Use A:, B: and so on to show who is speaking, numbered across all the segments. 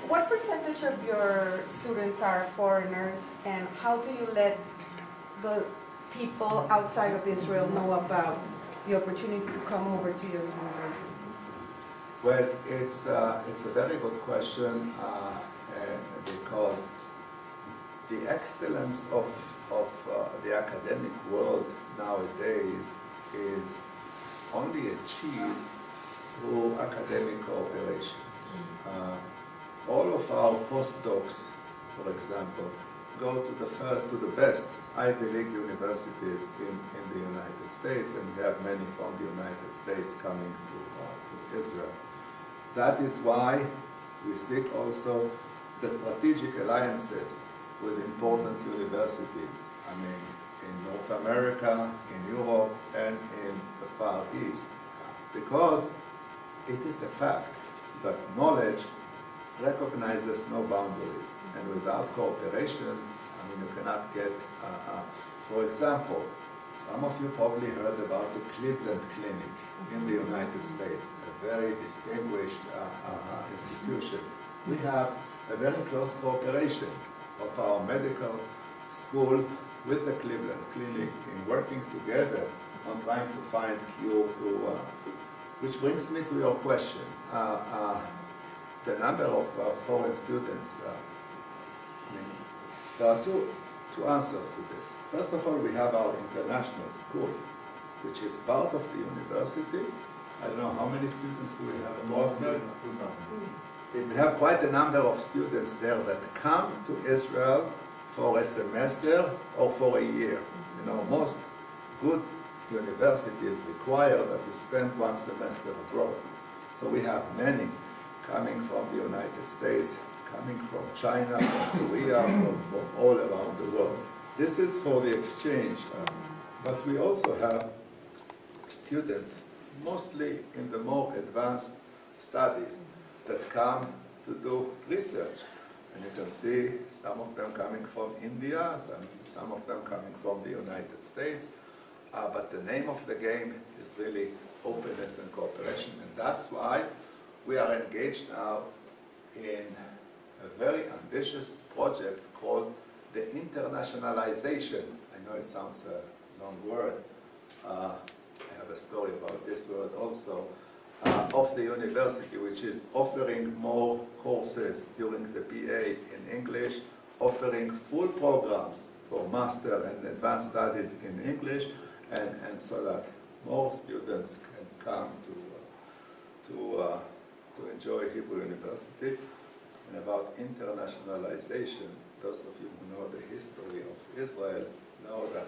A: what percentage of your students are foreigners, and how do you let the people outside of Israel know about the opportunity to come over to your university?
B: Well, it's a very good question because the excellence of the academic world nowadays is only achieved through academic cooperation. All of our postdocs, for example, go to the best Ivy League universities in the United States, and we have many from the United States coming to Israel. That is why we seek also the strategic alliances with important universities. I mean, in North America, in Europe, and in the Far East. Because it is a fact that knowledge recognizes no boundaries. And without cooperation, I mean, you cannot get, for example, some of you probably heard about the Cleveland Clinic in the United States, a very distinguished institution. We have a very close cooperation of our medical school with the Cleveland Clinic in working together on trying to find cure to, which brings me to your question. The number of foreign students, I mean, there are two answers to this. First of all, we have our international school, which is part of the university. I don't know how many students do we have involved there? 2,000. We have quite a number of students there that come to Israel for a semester or for a year. You know, most good universities require that you spend one semester abroad. So we have many coming from the United States, coming from China, from Korea, from all around the world. This is for the exchange, but we also have students, mostly in the more advanced studies, that come to do research. And you can see some of them coming from India, some of them coming from the United States. But the name of the game is really openness and cooperation. And that's why we are engaged now in a very ambitious project called the internationalization. I know it sounds a long word. I have a story about this word also. Of the university, which is offering more courses during the BA in English, offering full programs for master and advanced studies in English, and so that more students can come to enjoy Hebrew University. And about internationalization, those of you who know the history of Israel know that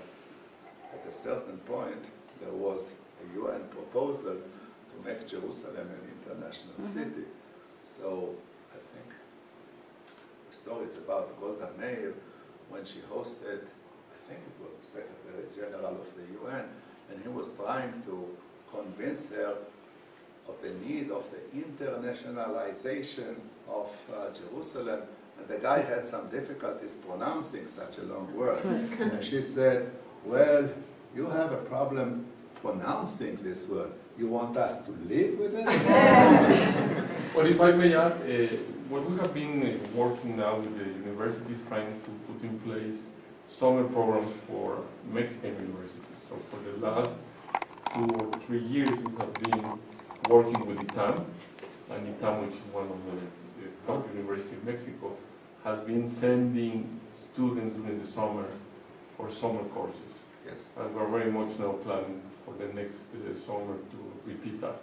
B: at a certain point there was a UN proposal to make Jerusalem an international city. So I think the story is about Golda Meir when she hosted, I think it was the Secretary General of the UN, and he was trying to convince her of the need of the internationalization of Jerusalem. And the guy had some difficulties pronouncing such a long word. And she said, well, you have a problem pronouncing this word. You want us to live with it?
C: Well, if I may add, what we have been working now with the universities trying to put in place summer programs for Mexican universities. So for the last 2 or 3 years, we have been working with ITAM, and ITAM, which is one of the top universities in Mexico, has been sending students during the summer for summer courses.
B: Yes.
C: And we're very much now planning for the next summer to repeat that.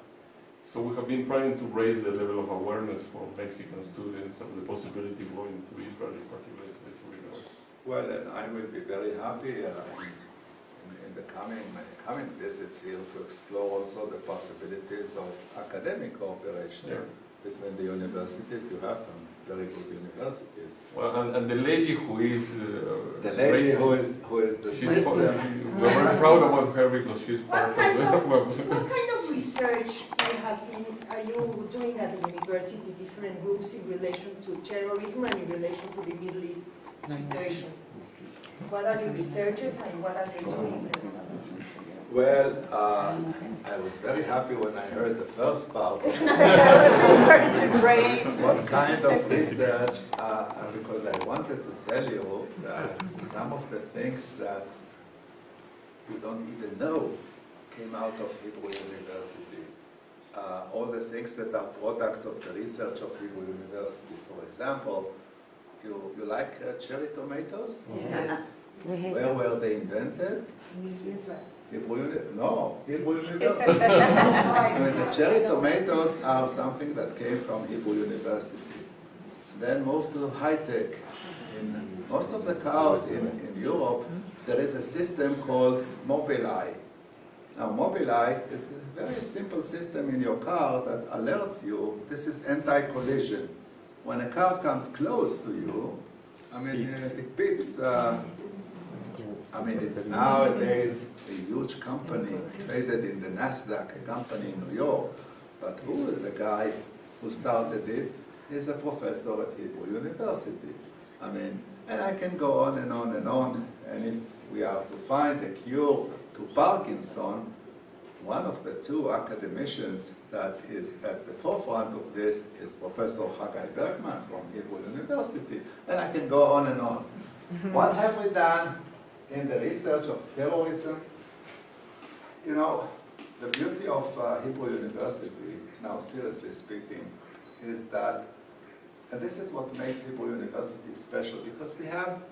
C: So we have been trying to raise the level of awareness for Mexican students of the possibility of going to Israel, in particular to the Judío University.
B: Well, and I will be very happy in the coming visits here to explore also the possibilities of academic cooperation between the universities. You have some very good universities.
C: Well, and the lady who is
B: the lady who is the sister.
C: We're very proud about her because she's part
D: What kind
C: of
D: of research are you doing at the university, different groups in relation to terrorism and in relation to the Middle East situation? What are your researches and what are you doing?
B: Well, I was very happy when I heard the first part. What kind of research? Because I wanted to tell you that some of the things that you don't even know came out of Hebrew University. All the things that are products of the research of Hebrew University. For example, you like cherry tomatoes?
A: Yes.
B: Where were they invented? Hebrew University. I mean, the cherry tomatoes are something that came from Hebrew University. Then moved to high-tech. In most of the cars in Europe, there is a system called Mobileye. Now, Mobileye is a very simple system in your car that alerts you. This is anti-collision. When a car comes close to you, I mean, it beeps. I mean, it's nowadays a huge company traded in the NASDAQ, a company in New York. But who is the guy who started it? He's a professor at Hebrew University. I mean, and I can go on and on and on. And if we are to find a cure to Parkinson, one of the two academicians that is at the forefront of this is Professor Haggai Bergman from Hebrew University. And I can go on and on. What have we done in the research of terrorism? You know, the beauty of Hebrew University, now seriously speaking, is that, and this is what makes Hebrew University special, because we have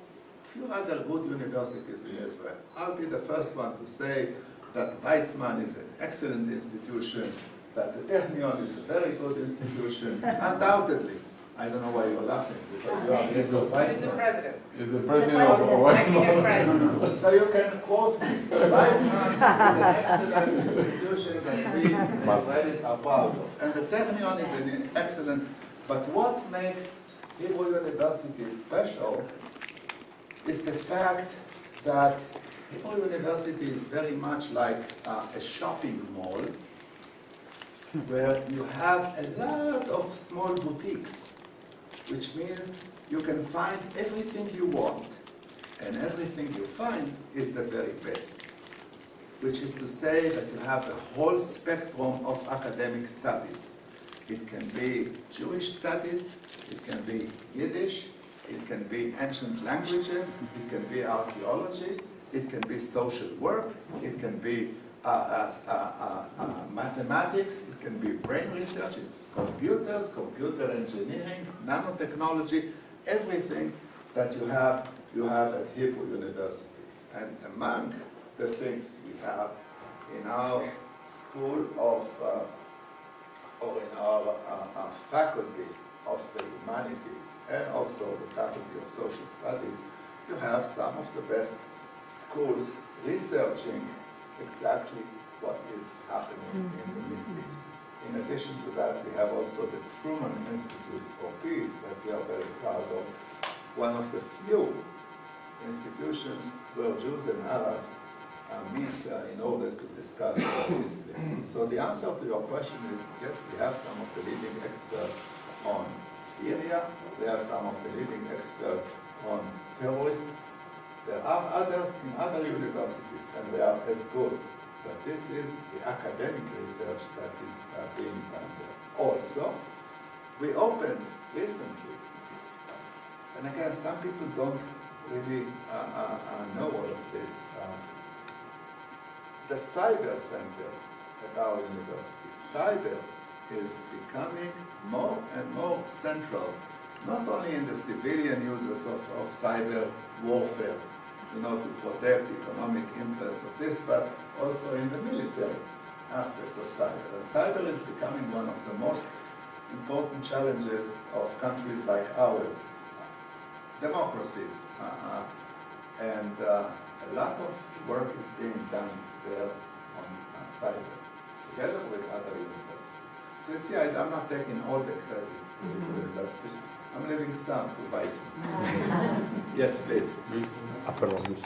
B: few other good universities in Israel. I'll be the first one to say that Weizmann is an excellent institution, that the Technion is a very good institution, undoubtedly. I don't know why you're laughing, because you are here for Weizmann.
E: He's the president.
C: Is the president of
E: Mexican president.
B: So you can quote me. Weizmann is an excellent institution that we Israelis are proud of. And the Technion is an excellent, but what makes Hebrew University special is the fact that Hebrew University is very much like a shopping mall where you have a lot of small boutiques, which means you can find everything you want, and everything you find is the very best, which is to say that you have a whole spectrum of academic studies. It can be Jewish studies, it can be Yiddish, it can be ancient languages, it can be archaeology, it can be social work, it can be mathematics, it can be brain research, it's computers, computer engineering, nanotechnology, everything that you have at Hebrew University. And among the things we have in our school of, or in our faculty of the humanities, and also the Faculty of Social Studies, to have some of the best schools researching exactly what is happening in the Middle East. In addition to that, we have also the Truman Institute for Peace that we are very proud of, one of the few institutions where Jews and Arabs meet in order to discuss all these things. So the answer to your question is, yes, we have some of the leading experts on Syria, we have some of the leading experts on terrorism. There are others in other universities, and they are as good. But this is the academic research that is being done there. Also, we opened recently, and again, some people don't really know all of this, the Cyber Center at our university. Cyber is becoming more and more central, not only in the civilian uses of cyber warfare, you know, to protect economic interests of this, but also in the military aspects of cyber. And cyber is becoming one of the most important challenges of countries like ours, democracies. And a lot of work is being done there on cyber, together with other universities. So you see, I'm not taking all the credit for the university. I'm leaving some to Weizmann. Yes, please.
C: Luis.
F: Perdón, Luis.